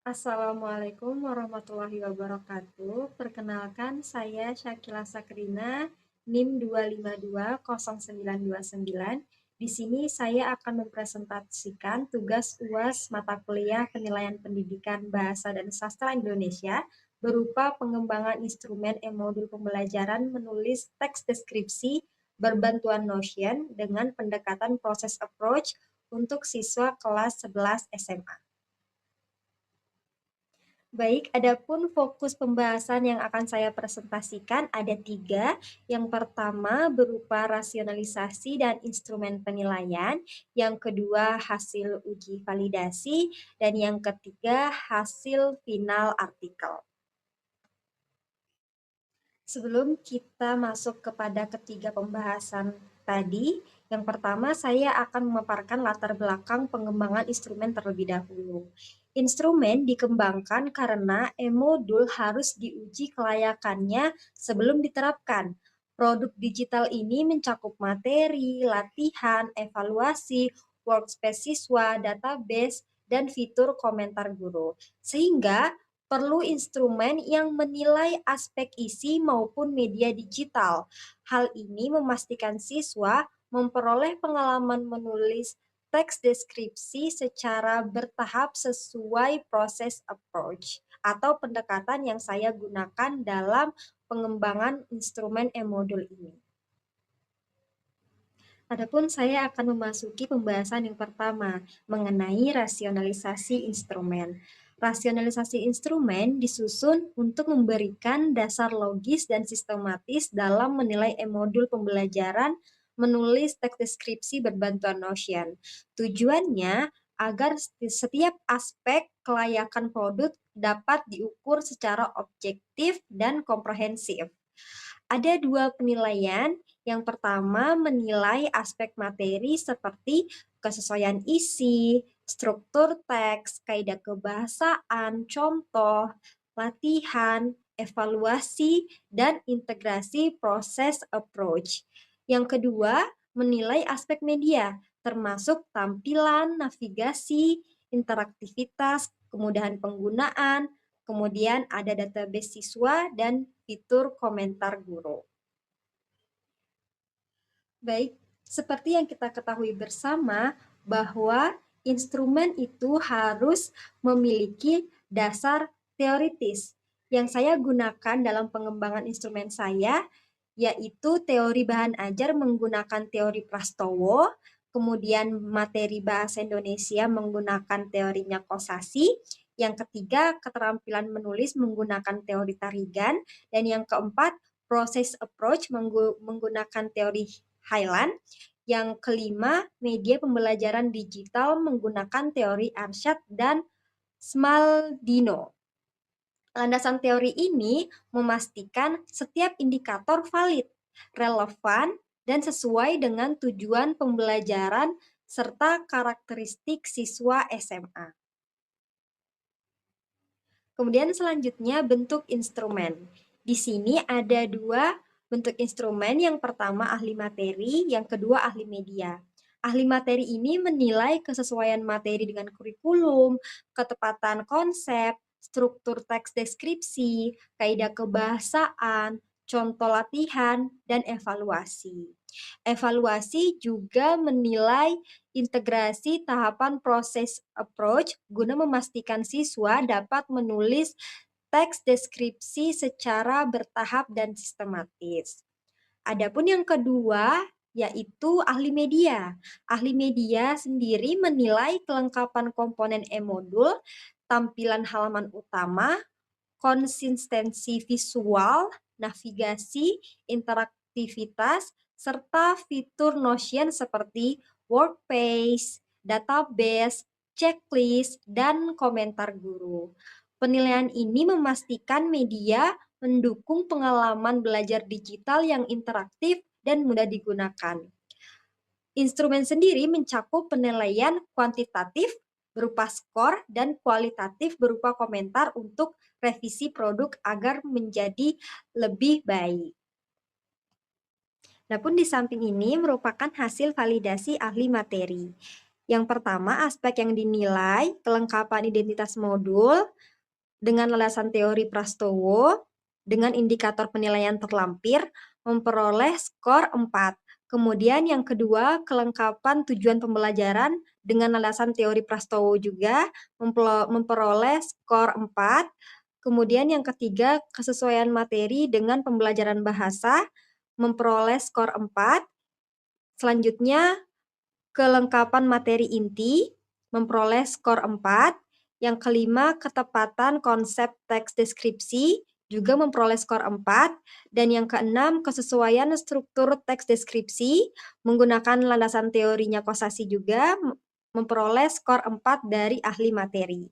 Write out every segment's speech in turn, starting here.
Assalamualaikum warahmatullahi wabarakatuh. Perkenalkan, saya Syakila Sakrina, NIM 2520929. Di sini saya akan mempresentasikan tugas UAS mata kuliah Penilaian Pendidikan Bahasa dan Sastra Indonesia berupa pengembangan instrumen e-modul pembelajaran menulis teks deskripsi berbantuan Notion dengan pendekatan proses approach untuk siswa kelas 11 SMA. Baik, adapun fokus pembahasan yang akan saya presentasikan ada tiga. Yang pertama berupa rasionalisasi dan instrumen penilaian, yang kedua hasil uji validasi, dan yang ketiga hasil final artikel. Sebelum kita masuk kepada ketiga pembahasan tadi, yang pertama saya akan memaparkan latar belakang pengembangan instrumen terlebih dahulu. Instrumen dikembangkan karena e-modul harus diuji kelayakannya sebelum diterapkan. Produk digital ini mencakup materi, latihan, evaluasi, workspace siswa, database, dan fitur komentar guru. Sehingga perlu instrumen yang menilai aspek isi maupun media digital. Hal ini memastikan siswa memperoleh pengalaman menulis teks deskripsi secara bertahap sesuai proses approach atau pendekatan yang saya gunakan dalam pengembangan instrumen e-modul ini. Adapun saya akan memasuki pembahasan yang pertama mengenai rasionalisasi instrumen. Rasionalisasi instrumen disusun untuk memberikan dasar logis dan sistematis dalam menilai e-modul pembelajaran menulis teks deskripsi berbantuan Notion. Tujuannya agar setiap aspek kelayakan produk dapat diukur secara objektif dan komprehensif. Ada dua penilaian. Yang pertama, menilai aspek materi seperti kesesuaian isi, struktur teks, kaidah kebahasaan, contoh, latihan, evaluasi, dan integrasi proses approach. Yang kedua, menilai aspek media, termasuk tampilan, navigasi, interaktivitas, kemudahan penggunaan, kemudian ada database siswa dan fitur komentar guru. Baik, seperti yang kita ketahui bersama bahwa instrumen itu harus memiliki dasar teoritis. Yang saya gunakan dalam pengembangan instrumen saya yaitu teori bahan ajar menggunakan teori Prastowo, kemudian materi bahasa Indonesia menggunakan teorinya Kosasi, yang ketiga keterampilan menulis menggunakan teori Tarigan, dan yang keempat proses approach menggunakan teori Highland, yang kelima media pembelajaran digital menggunakan teori Arsyad dan Smaldino. Landasan teori ini memastikan setiap indikator valid, relevan, dan sesuai dengan tujuan pembelajaran serta karakteristik siswa SMA. Kemudian selanjutnya bentuk instrumen. Di sini ada dua bentuk instrumen, yang pertama ahli materi, yang kedua ahli media. Ahli materi ini menilai kesesuaian materi dengan kurikulum, ketepatan konsep, struktur teks deskripsi, kaidah kebahasaan, contoh latihan, dan evaluasi. Evaluasi juga menilai integrasi tahapan proses approach guna memastikan siswa dapat menulis teks deskripsi secara bertahap dan sistematis. Adapun yang kedua yaitu ahli media. Ahli media sendiri menilai kelengkapan komponen e-modul, tampilan halaman utama, konsistensi visual, navigasi, interaktivitas, serta fitur Notion seperti workspace, database, checklist, dan komentar guru. Penilaian ini memastikan media mendukung pengalaman belajar digital yang interaktif dan mudah digunakan. Instrumen sendiri mencakup penilaian kuantitatif berupa skor dan kualitatif berupa komentar untuk revisi produk agar menjadi lebih baik. Namun di samping ini merupakan hasil validasi ahli materi. Yang pertama, aspek yang dinilai, kelengkapan identitas modul, dengan landasan teori Prastowo, dengan indikator penilaian terlampir, memperoleh skor 4. Kemudian yang kedua, kelengkapan tujuan pembelajaran dengan landasan teori Prastowo juga, memperoleh skor 4. Kemudian yang ketiga, kesesuaian materi dengan pembelajaran bahasa, memperoleh skor 4. Selanjutnya, kelengkapan materi inti, memperoleh skor 4. Yang kelima, ketepatan konsep teks deskripsi, juga memperoleh skor 4. Dan yang keenam, kesesuaian struktur teks deskripsi, menggunakan landasan teorinya Kosasi juga, memperoleh skor 4 dari ahli materi.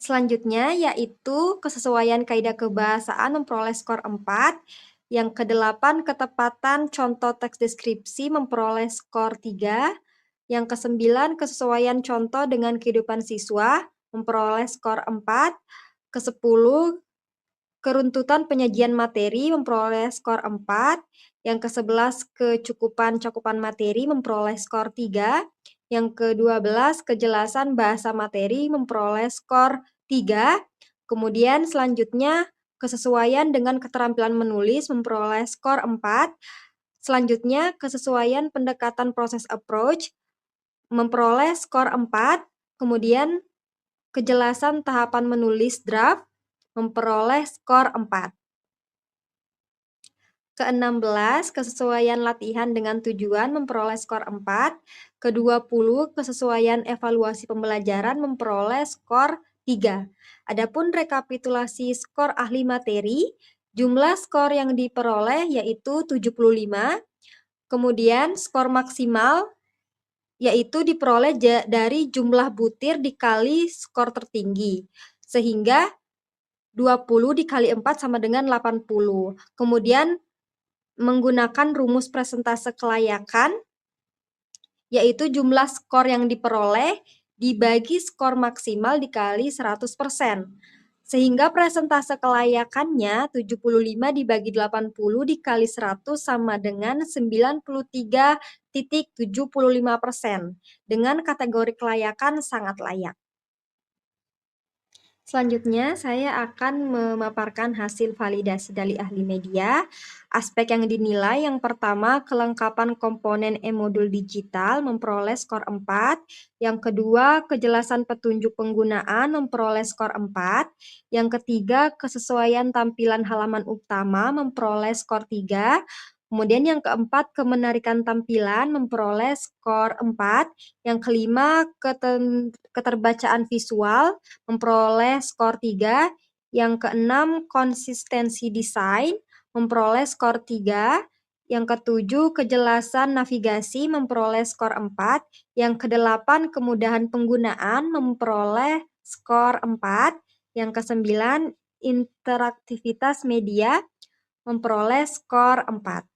Selanjutnya yaitu kesesuaian kaidah kebahasaan memperoleh skor 4. Yang kedelapan, ketepatan contoh teks deskripsi memperoleh skor 3. Yang kesembilan, kesesuaian contoh dengan kehidupan siswa memperoleh skor 4. Kesepuluh, keruntutan penyajian materi memperoleh skor 4. Yang ke-11, kecukupan cakupan materi memperoleh skor 3. Yang ke-12, kejelasan bahasa materi memperoleh skor 3. Kemudian selanjutnya, kesesuaian dengan keterampilan menulis memperoleh skor 4. Selanjutnya, kesesuaian pendekatan proses approach memperoleh skor 4. Kemudian, kejelasan tahapan menulis draft memperoleh skor 4. Ke-16, kesesuaian latihan dengan tujuan memperoleh skor 4. Ke-20, kesesuaian evaluasi pembelajaran memperoleh skor 3. Adapun rekapitulasi skor ahli materi, jumlah skor yang diperoleh yaitu 75. Kemudian skor maksimal yaitu diperoleh dari jumlah butir dikali skor tertinggi. Sehingga 20 dikali 4 sama dengan 80. Kemudian menggunakan rumus presentase kelayakan, yaitu jumlah skor yang diperoleh dibagi skor maksimal dikali 100%. Sehingga presentase kelayakannya 75 dibagi 80 dikali 100 sama dengan 93,75%. Dengan kategori kelayakan sangat layak. Selanjutnya, saya akan memaparkan hasil validasi dari ahli media. Aspek yang dinilai, yang pertama, kelengkapan komponen e-modul digital memperoleh skor 4. Yang kedua, kejelasan petunjuk penggunaan memperoleh skor 4. Yang ketiga, kesesuaian tampilan halaman utama memperoleh skor 3. Kemudian yang keempat, kemenarikan tampilan memperoleh skor 4. Yang kelima, keterbacaan visual memperoleh skor 3. Yang keenam, konsistensi desain memperoleh skor 3. Yang ketujuh, kejelasan navigasi memperoleh skor 4. Yang kedelapan, kemudahan penggunaan memperoleh skor 4. Yang kesembilan, interaktivitas media memperoleh skor 4.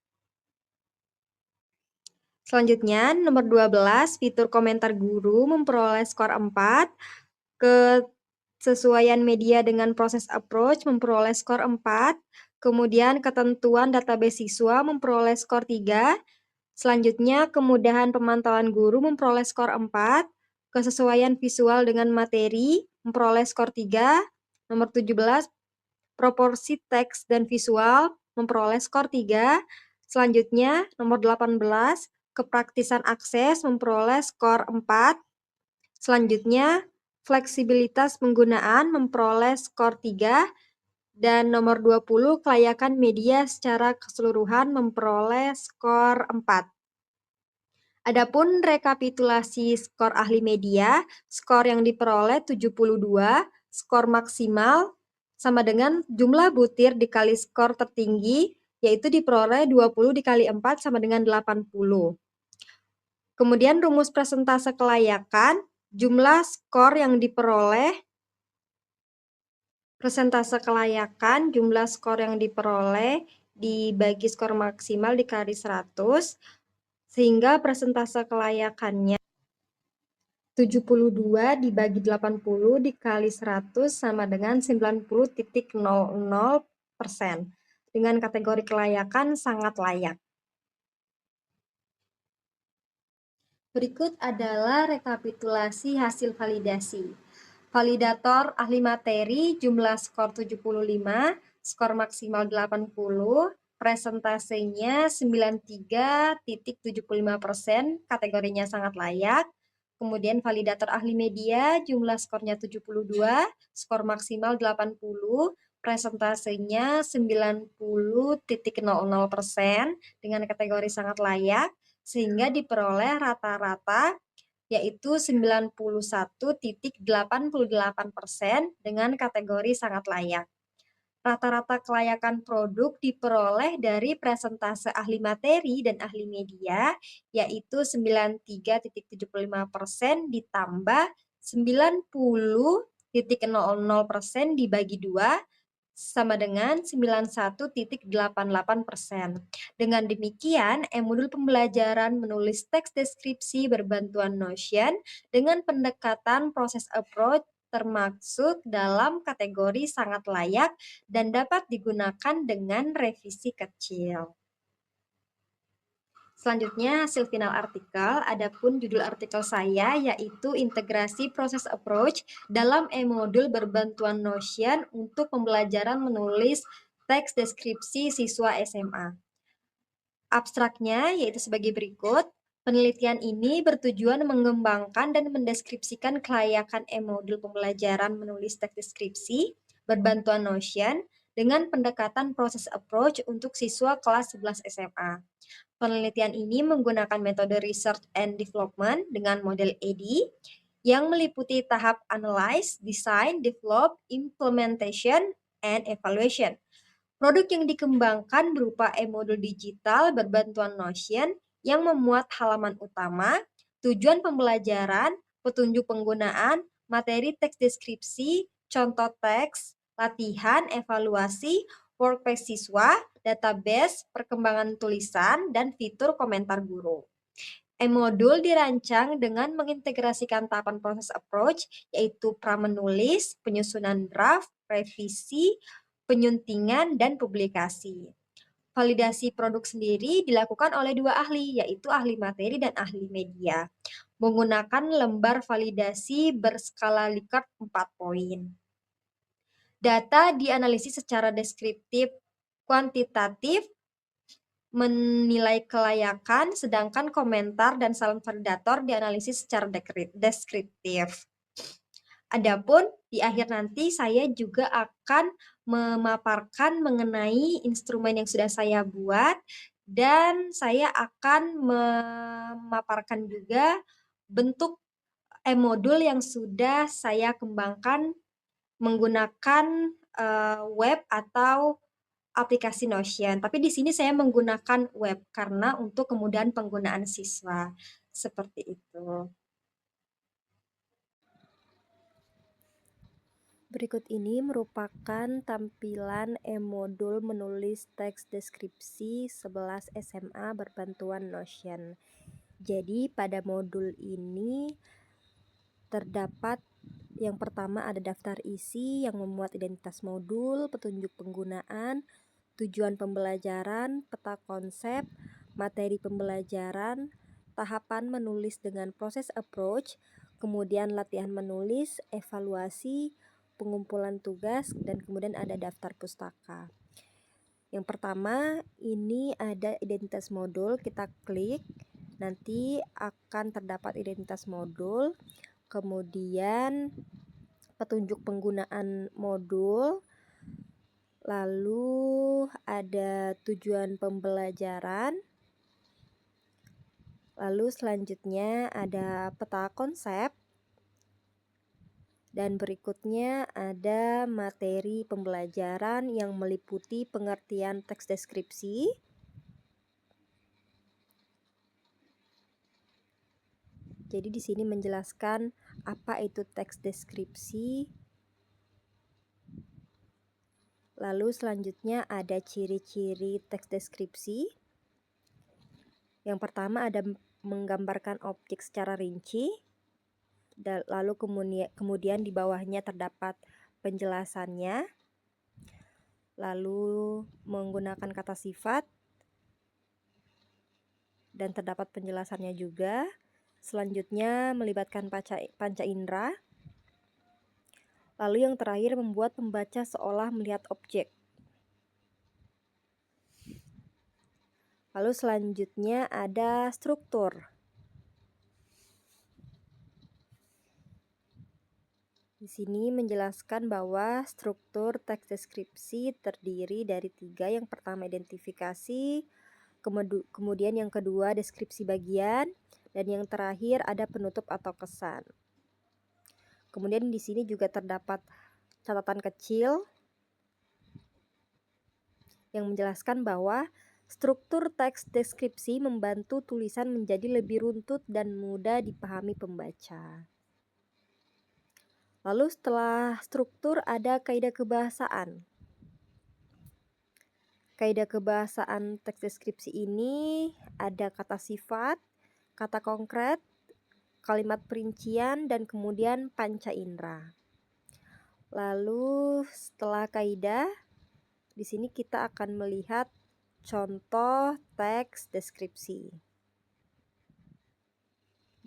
Selanjutnya, nomor 12, fitur komentar guru memperoleh skor 4. Kesesuaian media dengan proses approach memperoleh skor 4. Kemudian, ketentuan database siswa memperoleh skor 3. Selanjutnya, kemudahan pemantauan guru memperoleh skor 4. Kesesuaian visual dengan materi memperoleh skor 3. Nomor 17, proporsi teks dan visual memperoleh skor 3. Selanjutnya, nomor 18, kepraktisan akses memperoleh skor 4. Selanjutnya, fleksibilitas penggunaan memperoleh skor 3. Dan nomor 20, kelayakan media secara keseluruhan memperoleh skor 4. Adapun rekapitulasi skor ahli media, skor yang diperoleh 72, skor maksimal sama dengan jumlah butir dikali skor tertinggi, yaitu diperoleh 20 dikali 4 sama dengan 80. Kemudian rumus presentase kelayakan, jumlah skor yang diperoleh, presentase kelayakan, jumlah skor yang diperoleh dibagi skor maksimal dikali 100, sehingga presentase kelayakannya 72 dibagi 80 dikali 100 sama dengan 90,00%. Dengan kategori kelayakan sangat layak. Berikut adalah rekapitulasi hasil validasi. Validator ahli materi jumlah skor 75, skor maksimal 80, presentasenya 93,75%, kategorinya sangat layak. Kemudian validator ahli media jumlah skornya 72, skor maksimal 80, presentasenya 90,00% dengan kategori sangat layak, sehingga diperoleh rata-rata yaitu 91,88% dengan kategori sangat layak. Rata-rata kelayakan produk diperoleh dari presentase ahli materi dan ahli media, yaitu 93,75% ditambah 90,00% dibagi 2, sama dengan 91,88%. Dengan demikian, modul pembelajaran menulis teks deskripsi berbantuan Notion dengan pendekatan proses approach termasuk dalam kategori sangat layak dan dapat digunakan dengan revisi kecil. Selanjutnya, hasil final artikel. Adapun judul artikel saya yaitu integrasi proses approach dalam e-modul berbantuan Notion untuk pembelajaran menulis teks deskripsi siswa SMA. Abstraknya yaitu sebagai berikut. Penelitian ini bertujuan mengembangkan dan mendeskripsikan kelayakan e-modul pembelajaran menulis teks deskripsi berbantuan Notion dengan pendekatan proses approach untuk siswa kelas 11 SMA. Penelitian ini menggunakan metode research and development dengan model EDI yang meliputi tahap analyze, design, develop, implementation, and evaluation. Produk yang dikembangkan berupa e-modul digital berbantuan Notion yang memuat halaman utama, tujuan pembelajaran, petunjuk penggunaan, materi teks deskripsi, contoh teks, latihan, evaluasi, workspace siswa, database, perkembangan tulisan, dan fitur komentar guru. E-modul dirancang dengan mengintegrasikan tahapan proses approach, yaitu pra-menulis, penyusunan draft, revisi, penyuntingan, dan publikasi. Validasi produk sendiri dilakukan oleh 2 ahli, yaitu ahli materi dan ahli media, menggunakan lembar validasi berskala Likert 4 poin. Data dianalisis secara deskriptif kuantitatif, menilai kelayakan, sedangkan komentar dan saran validator dianalisis secara deskriptif. Adapun di akhir nanti saya juga akan memaparkan mengenai instrumen yang sudah saya buat dan saya akan memaparkan juga bentuk e-modul yang sudah saya kembangkan menggunakan web atau aplikasi Notion. Tapi di sini saya menggunakan web karena untuk kemudahan penggunaan siswa. Seperti itu. Berikut ini merupakan tampilan e-modul menulis teks deskripsi 11 SMA berbantuan Notion. Jadi pada modul ini terdapat yang pertama ada daftar isi yang memuat identitas modul, petunjuk penggunaan, tujuan pembelajaran, peta konsep, materi pembelajaran, tahapan menulis dengan proses approach, kemudian latihan menulis, evaluasi, pengumpulan tugas, dan kemudian ada daftar pustaka. Yang pertama ini ada identitas modul, kita klik, nanti akan terdapat identitas modul, kemudian petunjuk penggunaan modul, lalu ada tujuan pembelajaran, lalu selanjutnya ada peta konsep, dan berikutnya ada materi pembelajaran yang meliputi pengertian teks deskripsi, jadi di sini menjelaskan apa itu teks deskripsi. Lalu selanjutnya ada ciri-ciri teks deskripsi. Yang pertama ada menggambarkan objek secara rinci. Lalu kemudian di bawahnya terdapat penjelasannya. Lalu menggunakan kata sifat. Dan terdapat penjelasannya juga. Selanjutnya melibatkan panca indera. Lalu yang terakhir membuat pembaca seolah melihat objek. Lalu selanjutnya ada struktur. Di sini menjelaskan bahwa struktur teks deskripsi terdiri dari 3. Yang pertama identifikasi, kemudian yang kedua deskripsi bagian, dan yang terakhir ada penutup atau kesan. Kemudian di sini juga terdapat catatan kecil yang menjelaskan bahwa struktur teks deskripsi membantu tulisan menjadi lebih runtut dan mudah dipahami pembaca. Lalu setelah struktur ada kaidah kebahasaan. Kaidah kebahasaan teks deskripsi ini ada kata sifat, kata konkret, kalimat perincian, dan kemudian panca indera. Lalu setelah kaidah, di sini kita akan melihat contoh teks deskripsi.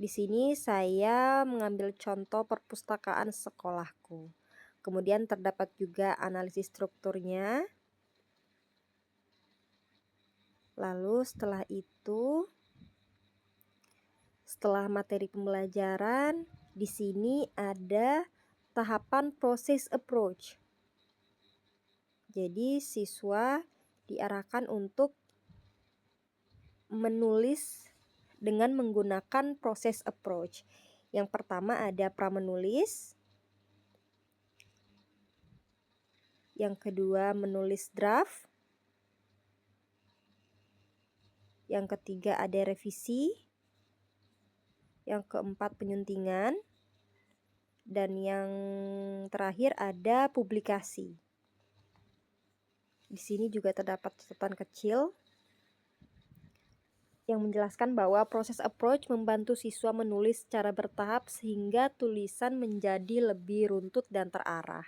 Di sini saya mengambil contoh perpustakaan sekolahku. Kemudian terdapat juga analisis strukturnya. Lalu setelah itu, setelah materi pembelajaran, di sini ada tahapan proses approach. Jadi siswa diarahkan untuk menulis dengan menggunakan proses approach. Yang pertama ada pramenulis. Yang kedua menulis draft. Yang ketiga ada revisi. Yang keempat penyuntingan. Dan yang terakhir ada publikasi. Di sini juga terdapat catatan kecil yang menjelaskan bahwa proses approach membantu siswa menulis secara bertahap sehingga tulisan menjadi lebih runtut dan terarah.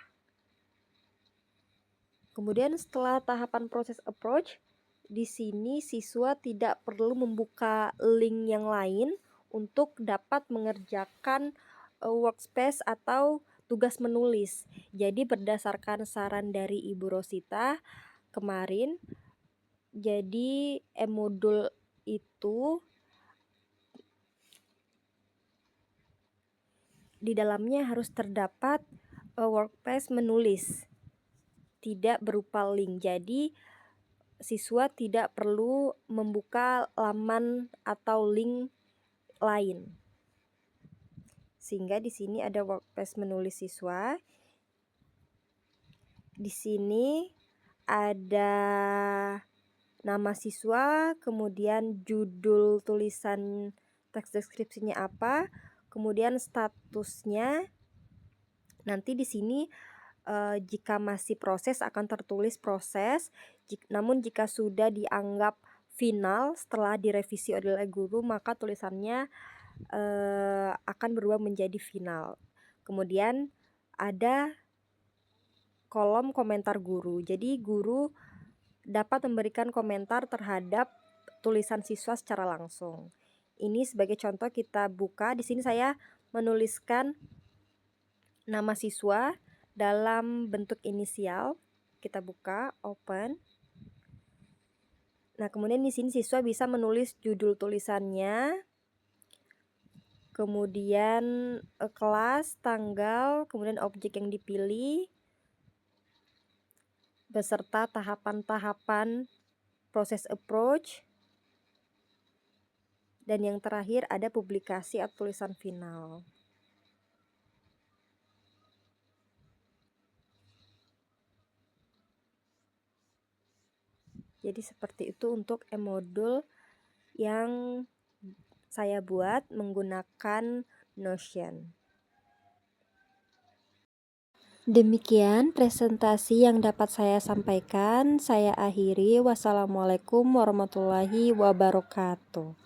Kemudian setelah tahapan proses approach, di sini siswa tidak perlu membuka link yang lain untuk dapat mengerjakan workspace atau tugas menulis. Jadi berdasarkan saran dari Ibu Rosita kemarin, jadi modul itu di dalamnya harus terdapat workspace menulis, tidak berupa link. Jadi siswa tidak perlu membuka laman atau link lain. Sehingga di sini ada workspace menulis siswa. Di sini ada nama siswa, kemudian judul tulisan teks deskripsinya apa, kemudian statusnya. Nanti di sini jika masih proses akan tertulis proses, namun jika sudah dianggap final setelah direvisi oleh guru maka tulisannya akan berubah menjadi final. Kemudian ada kolom komentar guru. Jadi guru dapat memberikan komentar terhadap tulisan siswa secara langsung. Ini sebagai contoh kita buka. Di sini saya menuliskan nama siswa dalam bentuk inisial. Kita buka, open. Nah, kemudian di sini siswa bisa menulis judul tulisannya, kemudian kelas, tanggal, kemudian objek yang dipilih, beserta tahapan-tahapan proses approach, dan yang terakhir ada publikasi atau tulisan final. Jadi seperti itu untuk modul yang saya buat menggunakan Notion. Demikian presentasi yang dapat saya sampaikan. Saya akhiri. Wassalamualaikum warahmatullahi wabarakatuh.